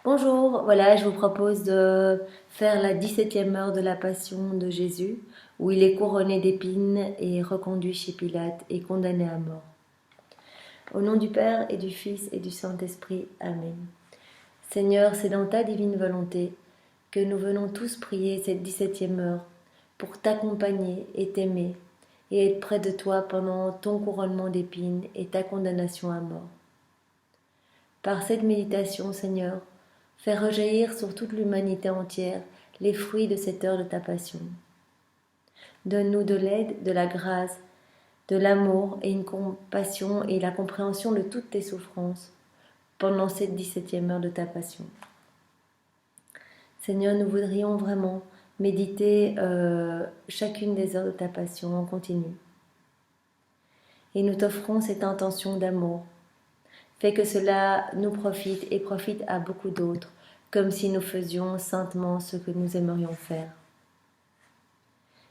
Bonjour, voilà, je vous propose de faire la 17e heure de la Passion de Jésus, où il est couronné d'épines et reconduit chez Pilate et condamné à mort. Au nom du Père et du Fils et du Saint-Esprit, Amen. Seigneur, c'est dans ta divine volonté que nous venons tous prier cette 17e heure pour t'accompagner et t'aimer et être près de toi pendant ton couronnement d'épines et ta condamnation à mort. Par cette méditation, Seigneur, fais rejaillir sur toute l'humanité entière les fruits de cette heure de ta passion. Donne-nous de l'aide, de la grâce, de l'amour et une compassion et la compréhension de toutes tes souffrances pendant cette 17e heure de ta passion. Seigneur, nous voudrions vraiment méditer chacune des heures de ta passion en continu. Et nous t'offrons cette intention d'amour. Fais que cela nous profite et profite à beaucoup d'autres, comme si nous faisions saintement ce que nous aimerions faire.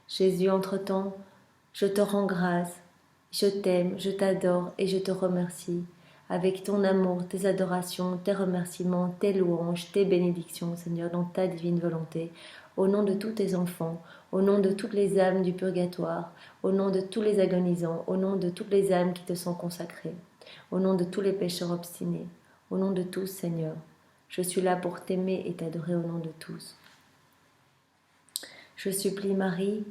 Jésus, entre-temps, je te rends grâce, je t'aime, je t'adore et je te remercie, avec ton amour, tes adorations, tes remerciements, tes louanges, tes bénédictions, Seigneur, dans ta divine volonté, au nom de tous tes enfants, au nom de toutes les âmes du purgatoire, au nom de tous les agonisants, au nom de toutes les âmes qui te sont consacrées, au nom de tous les pécheurs obstinés, au nom de tous, Seigneur, je suis là pour t'aimer et t'adorer au nom de tous. Je supplie Marie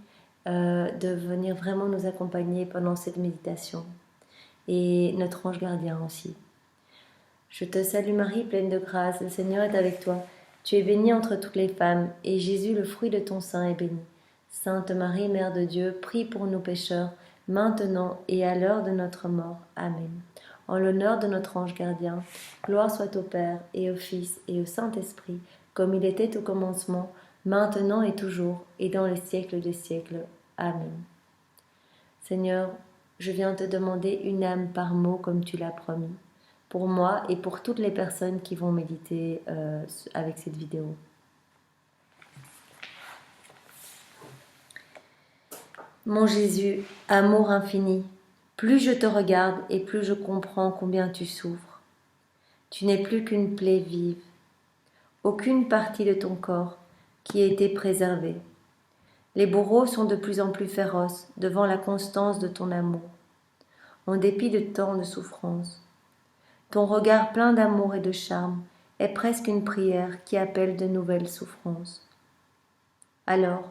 de venir vraiment nous accompagner pendant cette méditation et notre ange gardien aussi. Je te salue Marie, pleine de grâce, le Seigneur est avec toi. Tu es bénie entre toutes les femmes et Jésus, le fruit de ton sein, est béni. Sainte Marie, Mère de Dieu, prie pour nous pécheurs, maintenant et à l'heure de notre mort. Amen. En l'honneur de notre ange gardien, gloire soit au Père et au Fils et au Saint-Esprit, comme il était au commencement, maintenant et toujours, et dans les siècles des siècles. Amen. Seigneur, je viens te demander une âme par mot comme tu l'as promis, pour moi et pour toutes les personnes qui vont méditer avec cette vidéo. Mon Jésus, amour infini, plus je te regarde et plus je comprends combien tu souffres. Tu n'es plus qu'une plaie vive, aucune partie de ton corps qui ait été préservée. Les bourreaux sont de plus en plus féroces devant la constance de ton amour, en dépit de tant de souffrances. Ton regard plein d'amour et de charme est presque une prière qui appelle de nouvelles souffrances. Alors,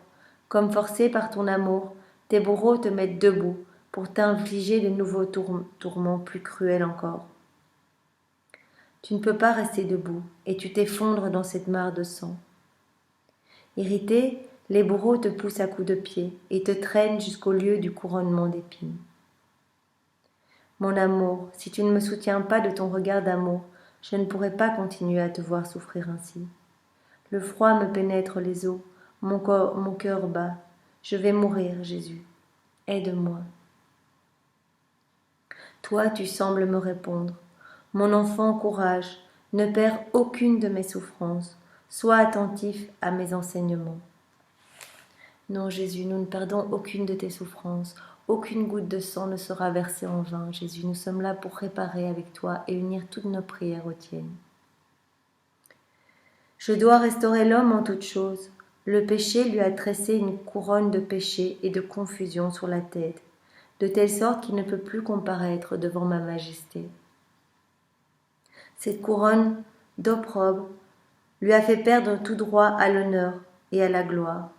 comme forcé par ton amour, tes bourreaux te mettent debout pour t'infliger de nouveaux tourments plus cruels encore. Tu ne peux pas rester debout et tu t'effondres dans cette mare de sang. Irrité, les bourreaux te poussent à coups de pied et te traînent jusqu'au lieu du couronnement d'épines. Mon amour, si tu ne me soutiens pas de ton regard d'amour, je ne pourrai pas continuer à te voir souffrir ainsi. Le froid me pénètre les os, mon cœur bat. Je vais mourir, Jésus. Aide-moi. Toi, tu sembles me répondre. Mon enfant, courage, ne perds aucune de mes souffrances. Sois attentif à mes enseignements. Non, Jésus, nous ne perdons aucune de tes souffrances. Aucune goutte de sang ne sera versée en vain, Jésus. Nous sommes là pour réparer avec toi et unir toutes nos prières aux tiennes. Je dois restaurer l'homme en toutes choses. Le péché lui a tressé une couronne de péché et de confusion sur la tête, de telle sorte qu'il ne peut plus comparaître devant ma majesté. Cette couronne d'opprobre lui a fait perdre tout droit à l'honneur et à la gloire.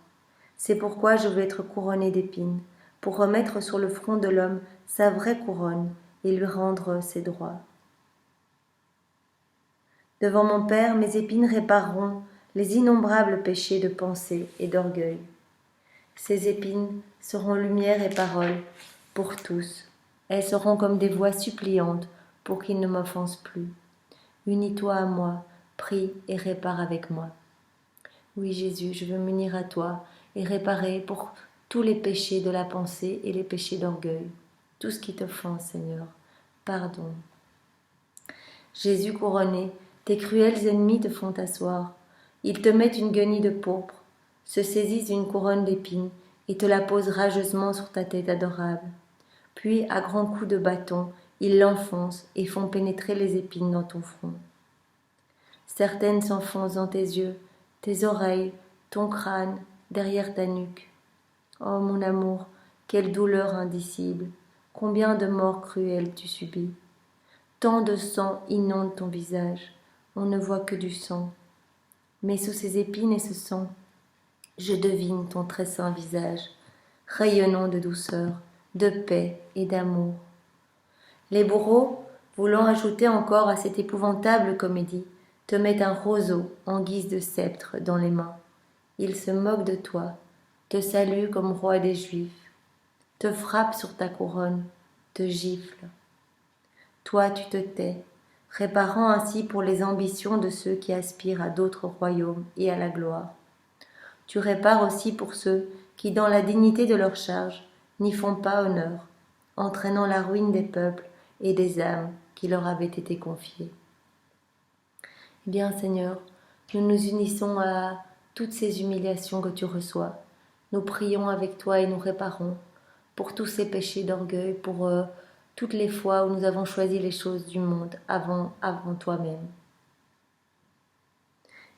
C'est pourquoi je veux être couronnée d'épines, pour remettre sur le front de l'homme sa vraie couronne et lui rendre ses droits. Devant mon Père, mes épines répareront les innombrables péchés de pensée et d'orgueil. Ces épines seront lumière et parole pour tous. Elles seront comme des voix suppliantes pour qu'ils ne m'offensent plus. Unis-toi à moi, prie et répare avec moi. Oui, Jésus, je veux m'unir à toi et réparer pour tous les péchés de la pensée et les péchés d'orgueil, tout ce qui t'offense, Seigneur. Pardon. Jésus couronné, tes cruels ennemis te font asseoir. Ils te mettent une guenille de pourpre, se saisissent d'une couronne d'épines et te la posent rageusement sur ta tête adorable. Puis, à grands coups de bâton, ils l'enfoncent et font pénétrer les épines dans ton front. Certaines s'enfoncent dans tes yeux, tes oreilles, ton crâne, derrière ta nuque. Oh mon amour, quelle douleur indicible, combien de morts cruelles tu subis. Tant de sang inonde ton visage, on ne voit que du sang. Mais sous ces épines et ce sang, je devine ton très saint visage, rayonnant de douceur, de paix et d'amour. Les bourreaux, voulant ajouter encore à cette épouvantable comédie, te mettent un roseau en guise de sceptre dans les mains. Ils se moquent de toi, te saluent comme roi des Juifs, te frappent sur ta couronne, te giflent. Toi tu te tais, réparant ainsi pour les ambitions de ceux qui aspirent à d'autres royaumes et à la gloire. Tu répares aussi pour ceux qui, dans la dignité de leur charge, n'y font pas honneur, entraînant la ruine des peuples et des âmes qui leur avaient été confiées. Eh bien, Seigneur, nous nous unissons à toutes ces humiliations que tu reçois. Nous prions avec toi et nous réparons pour tous ces péchés d'orgueil, pour toutes les fois où nous avons choisi les choses du monde avant toi-même.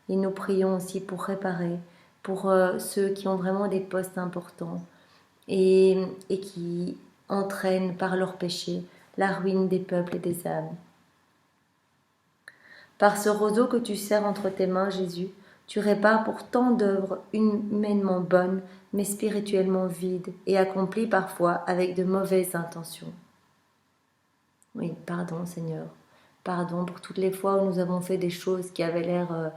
Et nous prions aussi pour réparer, pour ceux qui ont vraiment des postes importants et qui entraînent par leurs péchés la ruine des peuples et des âmes. Par ce roseau que tu serres entre tes mains, Jésus, tu répares pour tant d'œuvres humainement bonnes, mais spirituellement vides et accomplies parfois avec de mauvaises intentions. Oui, pardon Seigneur, pardon pour toutes les fois où nous avons fait des choses qui avaient l'air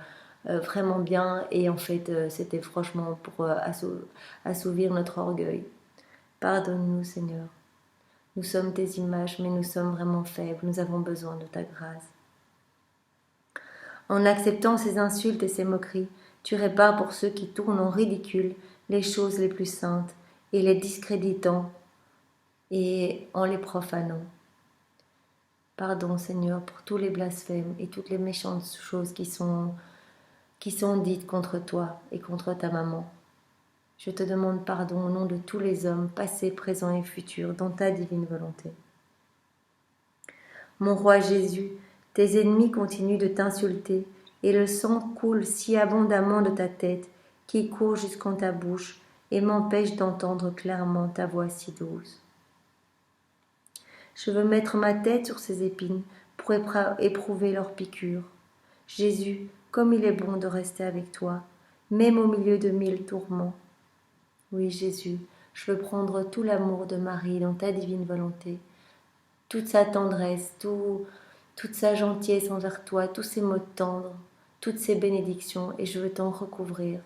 vraiment bien et en fait c'était franchement pour assouvir notre orgueil. Pardonne-nous Seigneur. Nous sommes tes images, mais nous sommes vraiment faibles, nous avons besoin de ta grâce. En acceptant ces insultes et ces moqueries, tu répares pour ceux qui tournent en ridicule les choses les plus saintes et les discréditant et en les profanant. Pardon Seigneur pour tous les blasphèmes et toutes les méchantes choses qui sont dites contre toi et contre ta maman. Je te demande pardon au nom de tous les hommes, passés, présents et futurs, dans ta divine volonté. Mon roi Jésus, tes ennemis continuent de t'insulter, et le sang coule si abondamment de ta tête qu'il court jusqu'en ta bouche et m'empêche d'entendre clairement ta voix si douce. Je veux mettre ma tête sur ces épines pour éprouver leur piqûre. Jésus, comme il est bon de rester avec toi, même au milieu de 1000 tourments. Oui, Jésus, je veux prendre tout l'amour de Marie dans ta divine volonté, toute sa tendresse, toute sa gentillesse envers toi, tous ses mots tendres, toutes ses bénédictions, et je veux t'en recouvrir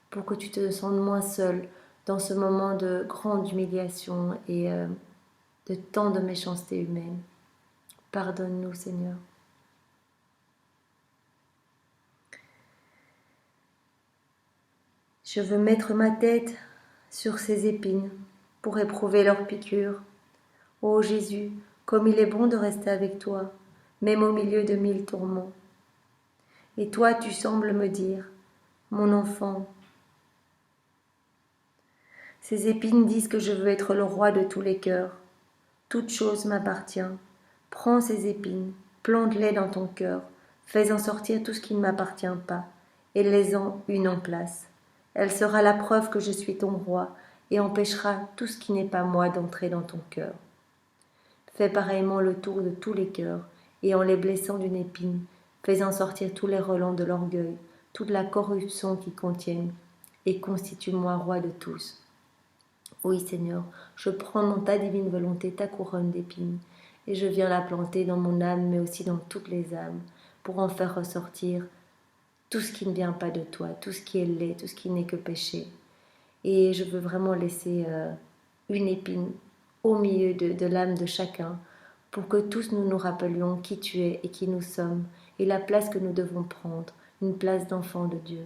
pour que tu te sentes moins seul dans ce moment de grande humiliation et de tant de méchanceté humaine. Pardonne-nous, Seigneur. Je veux mettre ma tête sur ces épines pour éprouver leur piqûre. Ô Jésus, comme il est bon de rester avec toi, même au milieu de 1000 tourments. Et toi, tu sembles me dire, mon enfant, ces épines disent que je veux être le roi de tous les cœurs. Toute chose m'appartient. Prends ces épines, plante-les dans ton cœur, fais-en sortir tout ce qui ne m'appartient pas, et laisse-en une en place. Elle sera la preuve que je suis ton roi, et empêchera tout ce qui n'est pas moi d'entrer dans ton cœur. Fais pareillement le tour de tous les cœurs, et en les blessant d'une épine, fais-en sortir tous les relents de l'orgueil, toute la corruption qu'ils contiennent, et constitue-moi roi de tous. Oui, Seigneur, je prends dans ta divine volonté ta couronne d'épines, et je viens la planter dans mon âme, mais aussi dans toutes les âmes, pour en faire ressortir tout ce qui ne vient pas de toi, tout ce qui est laid, tout ce qui n'est que péché. Et je veux vraiment laisser une épine au milieu de l'âme de chacun, pour que tous nous nous rappelions qui tu es et qui nous sommes, et la place que nous devons prendre, une place d'enfant de Dieu.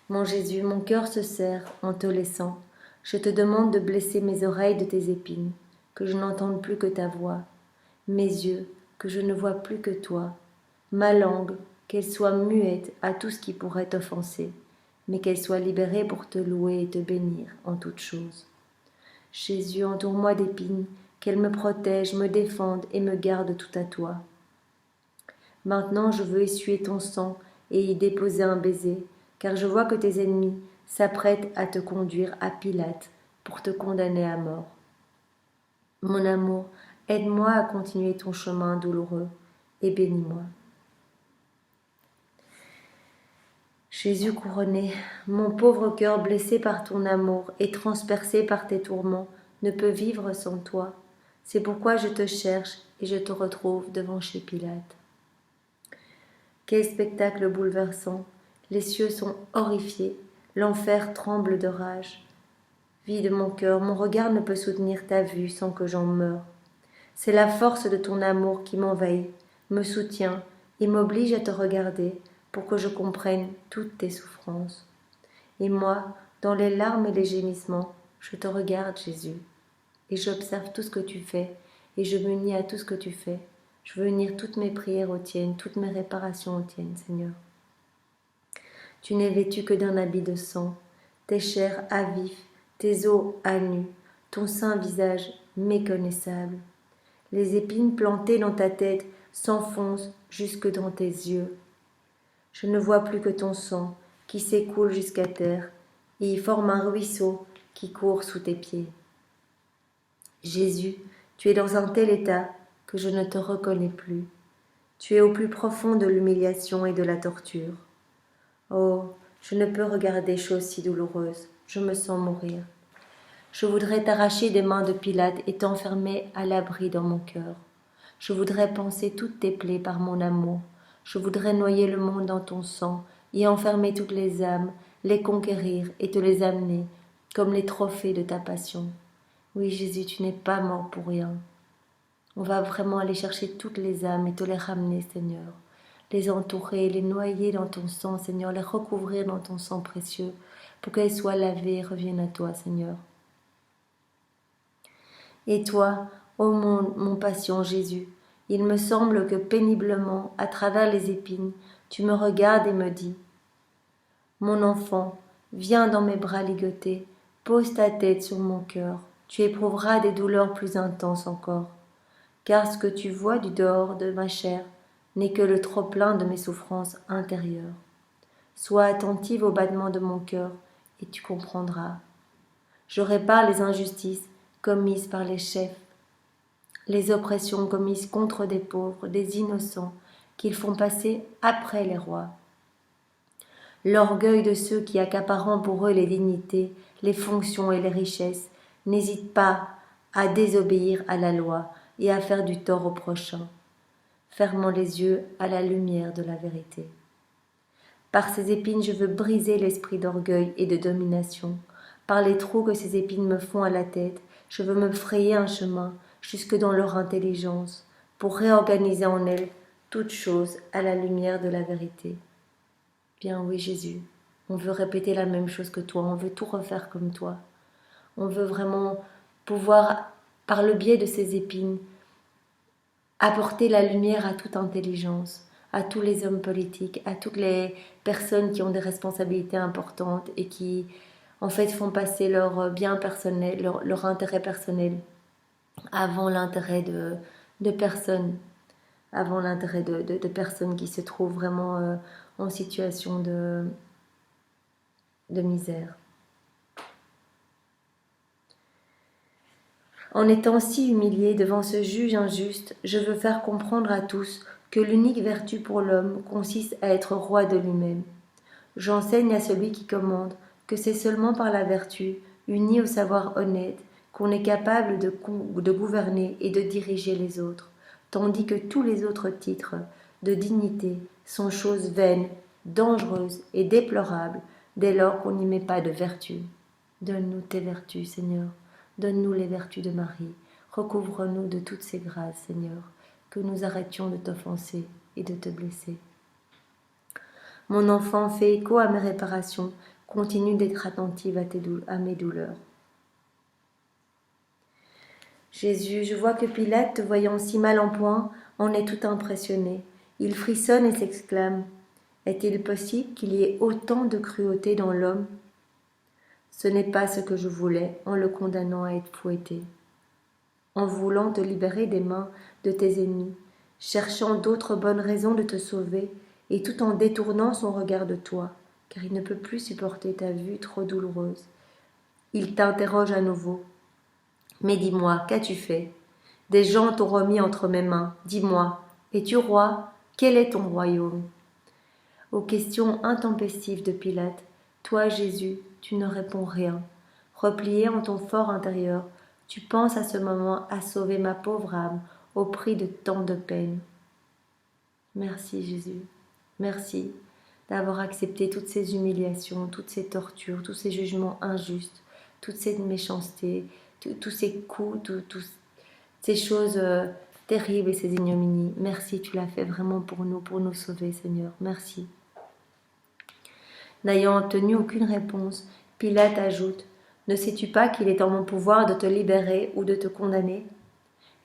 Mon Jésus, mon cœur se serre en te laissant. Je te demande de blesser mes oreilles de tes épines, que je n'entende plus que ta voix, mes yeux, que je ne vois plus que toi, ma langue, qu'elle soit muette à tout ce qui pourrait t'offenser, mais qu'elle soit libérée pour te louer et te bénir en toutes choses. Jésus, entoure-moi d'épines, qu'elles me protègent, me défendent et me gardent tout à toi. Maintenant je veux essuyer ton sang et y déposer un baiser, car je vois que tes ennemis s'apprêtent à te conduire à Pilate pour te condamner à mort. Mon amour, aide-moi à continuer ton chemin douloureux et bénis-moi. Jésus couronné, mon pauvre cœur blessé par ton amour et transpercé par tes tourments ne peut vivre sans toi. C'est pourquoi je te cherche et je te retrouve devant chez Pilate. Quel spectacle bouleversant! Les cieux sont horrifiés, l'enfer tremble de rage. Vide mon cœur, mon regard ne peut soutenir ta vue sans que j'en meure. C'est la force de ton amour qui m'envahit, me soutient et m'oblige à te regarder pour que je comprenne toutes tes souffrances. Et moi, dans les larmes et les gémissements, je te regarde, Jésus, et j'observe tout ce que tu fais, et je m'unis à tout ce que tu fais. Je veux unir toutes mes prières aux tiennes, toutes mes réparations aux tiennes, Seigneur. Tu n'es vêtu que d'un habit de sang, tes chairs à vif, tes os à nu, ton saint visage méconnaissable. Les épines plantées dans ta tête s'enfoncent jusque dans tes yeux. Je ne vois plus que ton sang qui s'écoule jusqu'à terre et y forme un ruisseau qui court sous tes pieds. Jésus, tu es dans un tel état que je ne te reconnais plus. Tu es au plus profond de l'humiliation et de la torture. Oh, je ne peux regarder chose si douloureuse, je me sens mourir. Je voudrais t'arracher des mains de Pilate et t'enfermer à l'abri dans mon cœur. Je voudrais panser toutes tes plaies par mon amour. Je voudrais noyer le monde dans ton sang, y enfermer toutes les âmes, les conquérir et te les amener, comme les trophées de ta passion. Oui, Jésus, tu n'es pas mort pour rien. On va vraiment aller chercher toutes les âmes et te les ramener, Seigneur. Les entourer, les noyer dans ton sang, Seigneur, les recouvrir dans ton sang précieux, pour qu'elles soient lavées et reviennent à toi, Seigneur. Et toi, ô mon patient Jésus, il me semble que péniblement, à travers les épines, tu me regardes et me dis « Mon enfant, viens dans mes bras ligotés, pose ta tête sur mon cœur, tu éprouveras des douleurs plus intenses encore, car ce que tu vois du dehors de ma chair n'est que le trop-plein de mes souffrances intérieures. Sois attentive au battement de mon cœur et tu comprendras. Je répare les injustices commises par les chefs, les oppressions commises contre des pauvres, des innocents, qu'ils font passer après les rois. L'orgueil de ceux qui, accaparant pour eux les dignités, les fonctions et les richesses, n'hésite pas à désobéir à la loi et à faire du tort au prochain, fermant les yeux à la lumière de la vérité. Par ces épines, je veux briser l'esprit d'orgueil et de domination. Par les trous que ces épines me font à la tête, je veux me frayer un chemin jusque dans leur intelligence, pour réorganiser en elles toutes choses à la lumière de la vérité. Bien oui, Jésus, on veut répéter la même chose que toi, on veut tout refaire comme toi. On veut vraiment pouvoir, par le biais de ces épines, apporter la lumière à toute intelligence, à tous les hommes politiques, à toutes les personnes qui ont des responsabilités importantes et qui, en fait, font passer leur bien personnel, leur intérêt personnel avant l'intérêt de personnes, avant l'intérêt de personnes qui se trouvent vraiment en situation de misère. En étant si humilié devant ce juge injuste, je veux faire comprendre à tous que l'unique vertu pour l'homme consiste à être roi de lui-même. J'enseigne à celui qui commande que c'est seulement par la vertu, unie au savoir honnête, qu'on est capable de gouverner et de diriger les autres, tandis que tous les autres titres de dignité sont choses vaines, dangereuses et déplorables dès lors qu'on n'y met pas de vertu. Donne-nous tes vertus, Seigneur. Donne-nous les vertus de Marie. Recouvre-nous de toutes ces grâces, Seigneur, que nous arrêtions de t'offenser et de te blesser. Mon enfant, fais écho à mes réparations, continue d'être attentive à mes douleurs. Jésus, je vois que Pilate, te voyant si mal en point, en est tout impressionné. Il frissonne et s'exclame « Est-il possible qu'il y ait autant de cruauté dans l'homme ?» Ce n'est pas ce que je voulais en le condamnant à être fouetté. En voulant te libérer des mains de tes ennemis, cherchant d'autres bonnes raisons de te sauver, et tout en détournant son regard de toi, car il ne peut plus supporter ta vue trop douloureuse. Il t'interroge à nouveau. Mais dis-moi, qu'as-tu fait? Des gens t'ont remis entre mes mains. Dis-moi, es-tu roi? Quel est ton royaume? Aux questions intempestives de Pilate, toi, Jésus, tu ne réponds rien. Replié en ton fort intérieur, tu penses à ce moment à sauver ma pauvre âme au prix de tant de peine. Merci, Jésus. Merci d'avoir accepté toutes ces humiliations, toutes ces tortures, tous ces jugements injustes, toute cette méchanceté, tous ces coups, toutes ces choses terribles et ces ignominies. Merci, tu l'as fait vraiment pour nous sauver, Seigneur. Merci. N'ayant obtenu aucune réponse, Pilate ajoute: Ne sais-tu pas qu'il est en mon pouvoir de te libérer ou de te condamner?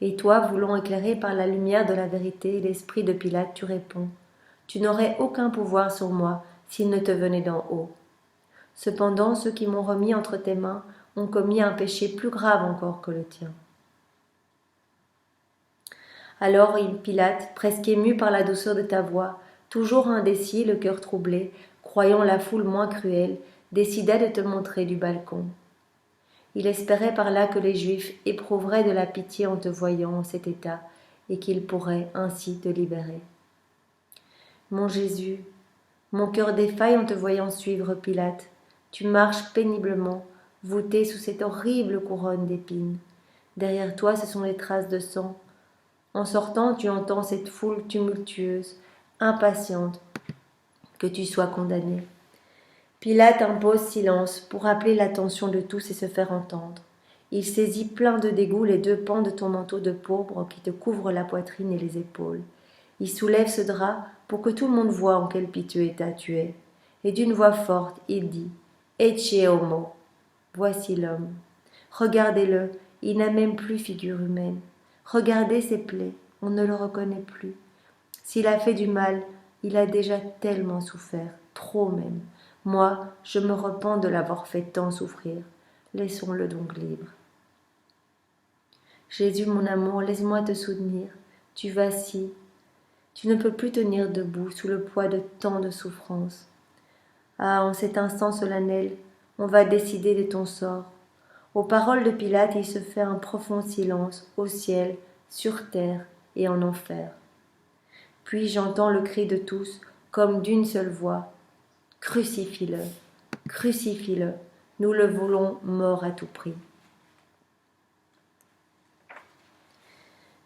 Et toi, voulant éclairer par la lumière de la vérité l'esprit de Pilate, tu réponds: Tu n'aurais aucun pouvoir sur moi s'il ne te venait d'en haut. Cependant, ceux qui m'ont remis entre tes mains ont commis un péché plus grave encore que le tien. Alors Pilate, presque ému par la douceur de ta voix, toujours indécis, le cœur troublé, croyant la foule moins cruelle, décida de te montrer du balcon. Il espérait par là que les Juifs éprouveraient de la pitié en te voyant en cet état, et qu'ils pourraient ainsi te libérer. Mon Jésus, mon cœur défaille en te voyant suivre Pilate. Tu marches péniblement, voûté sous cette horrible couronne d'épines. Derrière toi, ce sont les traces de sang. En sortant, tu entends cette foule tumultueuse, impatiente que tu sois condamné. Pilate impose silence pour appeler l'attention de tous et se faire entendre. Il saisit plein de dégoût les 2 pans de ton manteau de pourpre qui te couvre la poitrine et les épaules. Il soulève ce drap pour que tout le monde voie en quel piteux état tu es. Et d'une voix forte, il dit: Ecce homo. Voici l'homme. Regardez-le, il n'a même plus figure humaine. Regardez ses plaies, on ne le reconnaît plus. S'il a fait du mal, il a déjà tellement souffert, trop même. Moi, je me repens de l'avoir fait tant souffrir. Laissons-le donc libre. Jésus, mon amour, laisse-moi te soutenir. Tu vacilles. Tu ne peux plus tenir debout sous le poids de tant de souffrances. Ah, en cet instant solennel, on va décider de ton sort. Aux paroles de Pilate, il se fait un profond silence, au ciel, sur terre et en enfer. Puis j'entends le cri de tous, comme d'une seule voix: Crucifie-le, crucifie-le, nous le voulons mort à tout prix.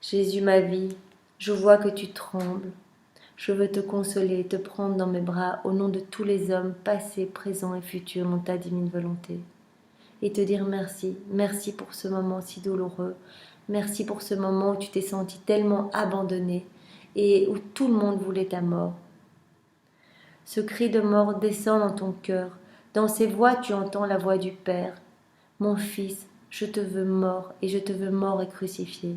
Jésus, ma vie, je vois que tu trembles. Je veux te consoler, te prendre dans mes bras au nom de tous les hommes, passés, présents et futurs, dans ta divine volonté. Et te dire merci, merci pour ce moment si douloureux, merci pour ce moment où tu t'es senti tellement abandonné et où tout le monde voulait ta mort. Ce cri de mort descend dans ton cœur, dans ces voix tu entends la voix du Père. Mon fils, je te veux mort et je te veux mort et crucifié.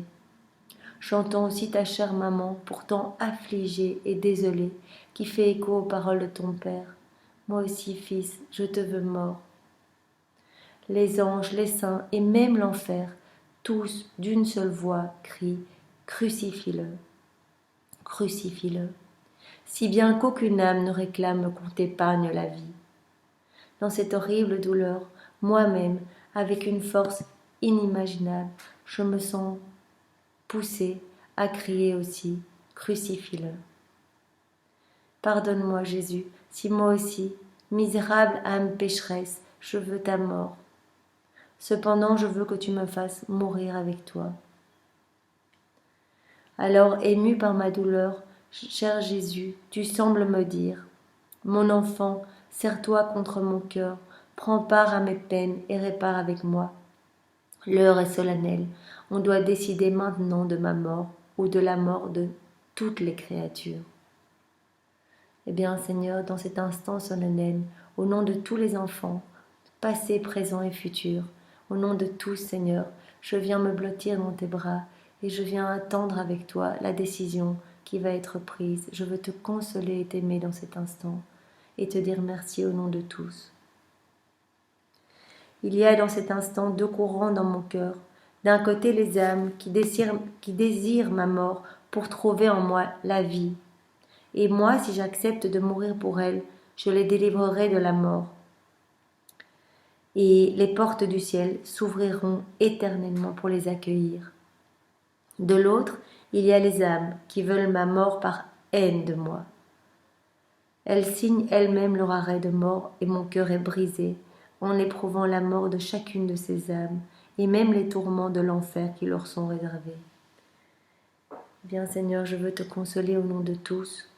J'entends aussi ta chère maman, pourtant affligée et désolée, qui fait écho aux paroles de ton Père. Moi aussi, fils, je te veux mort. Les anges, les saints et même l'enfer, tous d'une seule voix crient: Crucifie-le, crucifie-le, si bien qu'aucune âme ne réclame qu'on t'épargne la vie. Dans cette horrible douleur, moi-même, avec une force inimaginable, je me sens poussée à crier aussi: Crucifie-le. Pardonne-moi, Jésus, si moi aussi, misérable âme pécheresse, je veux ta mort. Cependant, je veux que tu me fasses mourir avec toi. Alors, ému par ma douleur, cher Jésus, tu sembles me dire: Mon enfant, serre-toi contre mon cœur, prends part à mes peines et répare avec moi. L'heure est solennelle, on doit décider maintenant de ma mort ou de la mort de toutes les créatures. Eh bien, Seigneur, dans cet instant solennel, au nom de tous les enfants, passés, présents et futurs, au nom de tous, Seigneur, je viens me blottir dans tes bras et je viens attendre avec toi la décision qui va être prise. Je veux te consoler et t'aimer dans cet instant et te dire merci au nom de tous. Il y a dans cet instant 2 courants dans mon cœur. D'un côté, les âmes qui désirent ma mort pour trouver en moi la vie. Et moi, si j'accepte de mourir pour elles, je les délivrerai de la mort. Et les portes du ciel s'ouvriront éternellement pour les accueillir. De l'autre, il y a les âmes qui veulent ma mort par haine de moi. Elles signent elles-mêmes leur arrêt de mort et mon cœur est brisé en éprouvant la mort de chacune de ces âmes et même les tourments de l'enfer qui leur sont réservés. Bien Seigneur, je veux te consoler au nom de tous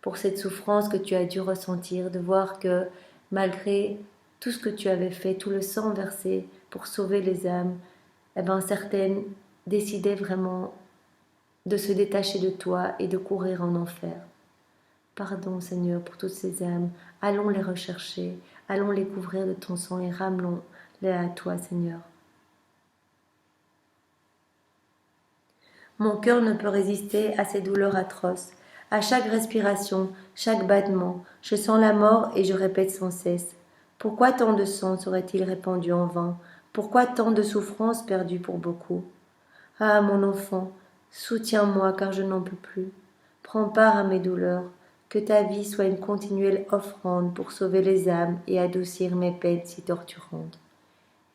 pour cette souffrance que tu as dû ressentir, de voir que malgré tout ce que tu avais fait, tout le sang versé pour sauver les âmes, certaines décidaient vraiment de se détacher de toi et de courir en enfer. Pardon Seigneur pour toutes ces âmes, allons les rechercher, allons les couvrir de ton sang et ramenons-les à toi Seigneur. Mon cœur ne peut résister à ces douleurs atroces. À chaque respiration, chaque battement, je sens la mort et je répète sans cesse. Pourquoi tant de sang serait-il répandu en vain? Pourquoi tant de souffrances perdues pour beaucoup? Ah, mon enfant, soutiens-moi car je n'en peux plus. Prends part à mes douleurs. Que ta vie soit une continuelle offrande pour sauver les âmes et adoucir mes peines si torturantes.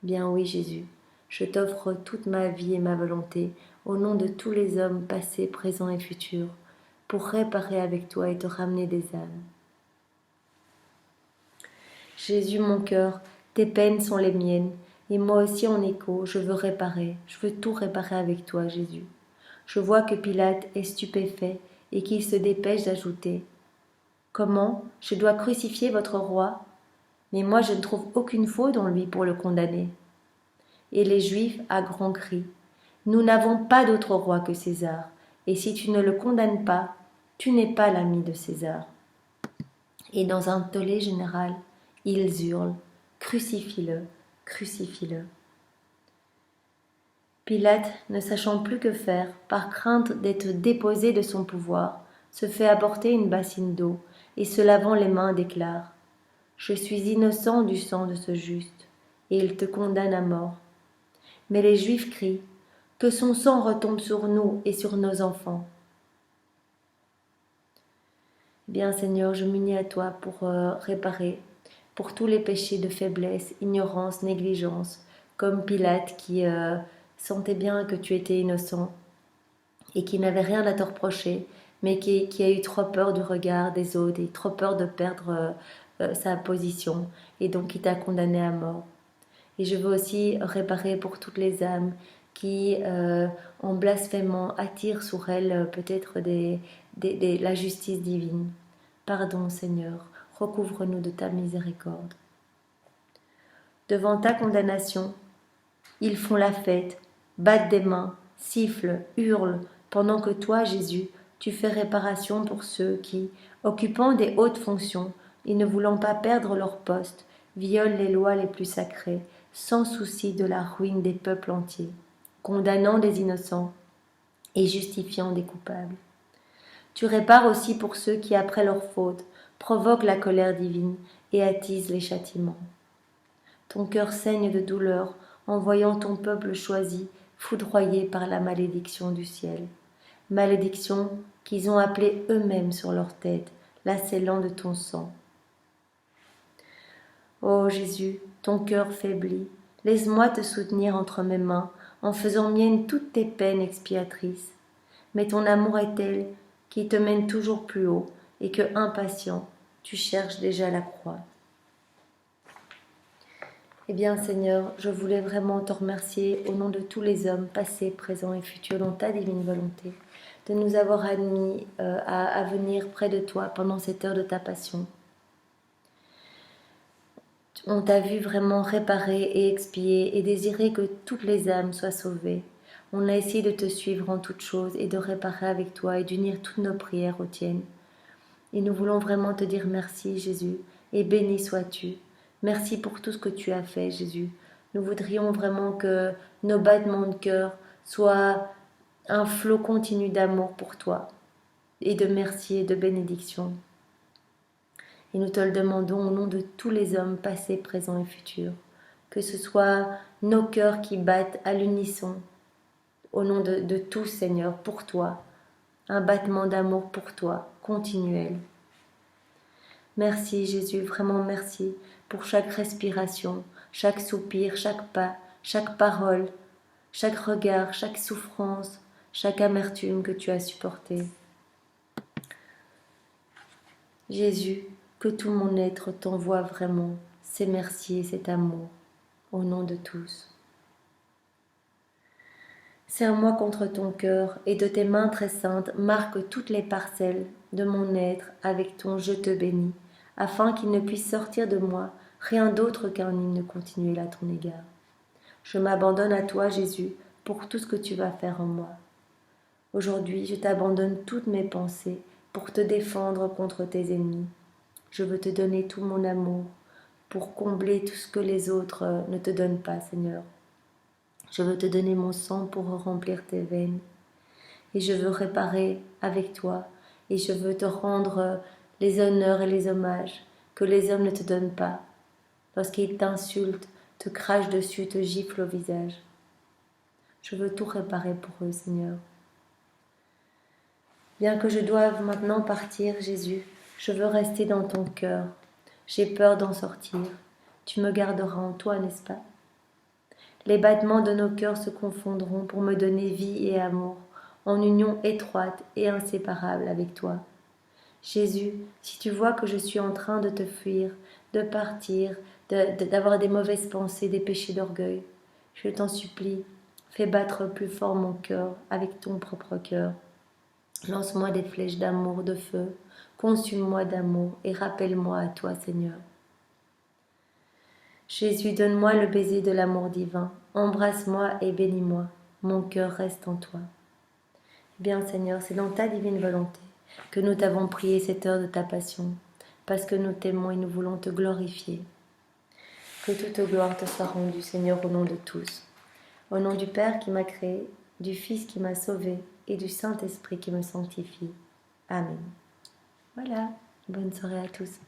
Bien oui, Jésus, je t'offre toute ma vie et ma volonté au nom de tous les hommes passés, présents et futurs, pour réparer avec toi et te ramener des âmes. Jésus, mon cœur, tes peines sont les miennes, et moi aussi en écho, je veux réparer, je veux tout réparer avec toi, Jésus. Je vois que Pilate est stupéfait et qu'il se dépêche d'ajouter « Comment? Je dois crucifier votre roi? Mais moi je ne trouve aucune faute en lui pour le condamner. » Et les Juifs à grands cris « Nous n'avons pas d'autre roi que César, et si tu ne le condamnes pas, tu n'es pas l'ami de César. » Et dans un tollé général, ils hurlent « Crucifie-le, crucifie-le » Pilate, ne sachant plus que faire, par crainte d'être déposé de son pouvoir, se fait apporter une bassine d'eau, et se lavant les mains déclare « Je suis innocent du sang de ce juste, et il te condamne à mort. » Mais les Juifs crient « Que son sang retombe sur nous et sur nos enfants. » Bien Seigneur, je m'unis à toi pour réparer, pour tous les péchés de faiblesse, ignorance, négligence, comme Pilate qui sentait bien que tu étais innocent et qui n'avait rien à te reprocher, mais qui a eu trop peur du regard des autres et trop peur de perdre sa position, et donc qui t'a condamné à mort. Et je veux aussi réparer pour toutes les âmes qui, en blasphémant, attirent sur elles peut-être la justice divine. Pardon, Seigneur, recouvre-nous de ta miséricorde. Devant ta condamnation, ils font la fête, battent des mains, sifflent, hurlent, pendant que toi, Jésus, tu fais réparation pour ceux qui, occupant des hautes fonctions et ne voulant pas perdre leur poste, violent les lois les plus sacrées, sans souci de la ruine des peuples entiers, condamnant des innocents et justifiant des coupables. Tu répares aussi pour ceux qui, après leur faute, provoquent la colère divine et attisent les châtiments. Ton cœur saigne de douleur en voyant ton peuple choisi foudroyé par la malédiction du ciel. Malédiction qu'ils ont appelée eux-mêmes sur leur tête, la scellant de ton sang. Ô Jésus, ton cœur faiblit, laisse-moi te soutenir entre mes mains en faisant mienne toutes tes peines expiatrices. Mais ton amour est tel qu'il te mène toujours plus haut et que, impatient, tu cherches déjà la croix. Eh bien Seigneur, je voulais vraiment te remercier au nom de tous les hommes passés, présents et futurs dans ta divine volonté, de nous avoir admis à venir près de toi pendant cette heure de ta passion. On t'a vu vraiment réparer et expier et désirer que toutes les âmes soient sauvées. On a essayé de te suivre en toutes choses et de réparer avec toi et d'unir toutes nos prières aux tiennes. Et nous voulons vraiment te dire merci Jésus et béni sois-tu. Merci pour tout ce que tu as fait Jésus. Nous voudrions vraiment que nos battements de cœur soient un flot continu d'amour pour toi et de merci et de bénédiction. Et nous te le demandons au nom de tous les hommes passés, présents et futurs. Que ce soit nos cœurs qui battent à l'unisson, au nom de tous, Seigneur, pour toi, un battement d'amour pour toi, continuel. Merci Jésus, vraiment merci pour chaque respiration, chaque soupir, chaque pas, chaque parole, chaque regard, chaque souffrance, chaque amertume que tu as supportée. Jésus, que tout mon être t'envoie vraiment ces merci et cet amour, au nom de tous. Serre-moi contre ton cœur et de tes mains très saintes marque toutes les parcelles de mon être avec ton je te bénis, afin qu'il ne puisse sortir de moi rien d'autre qu'un hymne continuel à ton égard. Je m'abandonne à toi, Jésus, pour tout ce que tu vas faire en moi. Aujourd'hui, je t'abandonne toutes mes pensées pour te défendre contre tes ennemis. Je veux te donner tout mon amour pour combler tout ce que les autres ne te donnent pas, Seigneur. Je veux te donner mon sang pour remplir tes veines. Et je veux réparer avec toi. Et je veux te rendre les honneurs et les hommages que les hommes ne te donnent pas. Lorsqu'ils t'insultent, te crachent dessus, te giflent au visage. Je veux tout réparer pour eux, Seigneur. Bien que je doive maintenant partir, Jésus, je veux rester dans ton cœur. J'ai peur d'en sortir. Tu me garderas en toi, n'est-ce pas? Les battements de nos cœurs se confondront pour me donner vie et amour, en union étroite et inséparable avec toi. Jésus, si tu vois que je suis en train de te fuir, de partir, d'avoir des mauvaises pensées, des péchés d'orgueil, je t'en supplie, fais battre plus fort mon cœur avec ton propre cœur. Lance-moi des flèches d'amour, de feu, consume-moi d'amour et rappelle-moi à toi, Seigneur. Jésus, donne-moi le baiser de l'amour divin, embrasse-moi et bénis-moi, mon cœur reste en toi. Bien, Seigneur, c'est dans ta divine volonté que nous t'avons prié cette heure de ta passion, parce que nous t'aimons et nous voulons te glorifier. Que toute gloire te soit rendue, Seigneur, au nom de tous. Au nom du Père qui m'a créé, du Fils qui m'a sauvé et du Saint-Esprit qui me sanctifie. Amen. Voilà, bonne soirée à tous.